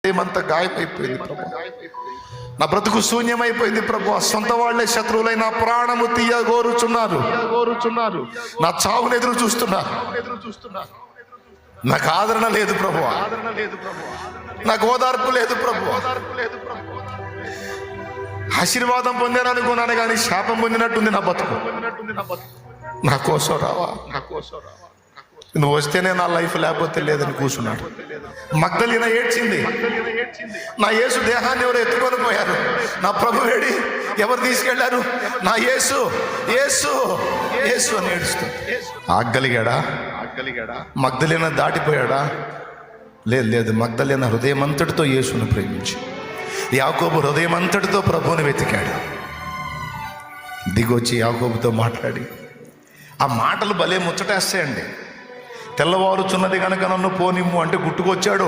ఏమంతా గాయమైపోయింది ప్రభు, నా బ్రతుకు శూన్యమైపోయింది ప్రభు. సొంత వాళ్లే శత్రువులై నా ప్రాణము తీయగోరుచున్నారు, నా చావును ఎదురు చూస్తున్నారు. నాకు ఆదరణ లేదు ప్రభు, నాకు ఓదార్పు లేదు ప్రభు. ఆశీర్వాదం పొందాను అనుకున్నాను కానీ శాపం పొందినట్టుంది నా బతుకు. నా కోసం రావా, నువ్వు వస్తేనే నా లైఫ్, లేకపోతే లేదని కూర్చున్నాడు. మగ్దలీన ఏడ్చింది, నా యేసు దేహాన్ని ఎవరు ఎత్తుకొని పోయారు, నా ప్రభు వేడి ఎవరు తీసుకెళ్లారు, నా యేసు యేసు యేసు అని ఏడుస్తుంది. ఆగలిగాడా? మగ్దలీన దాటిపోయాడా? లేదు. మగ్దలీన హృదయమంతటితో యేసును ప్రేమించి, యాకోబు హృదయమంతటితో ప్రభువుని వెతికాడు. దిగొచ్చి యాకోబుతో మాట్లాడి, ఆ మాటలు భలే ముచ్చటేస్తాయండి. తెల్లవారుచున్నది కనుక నన్ను పోనిమ్ము అంటే గుట్టుకొచ్చాడు.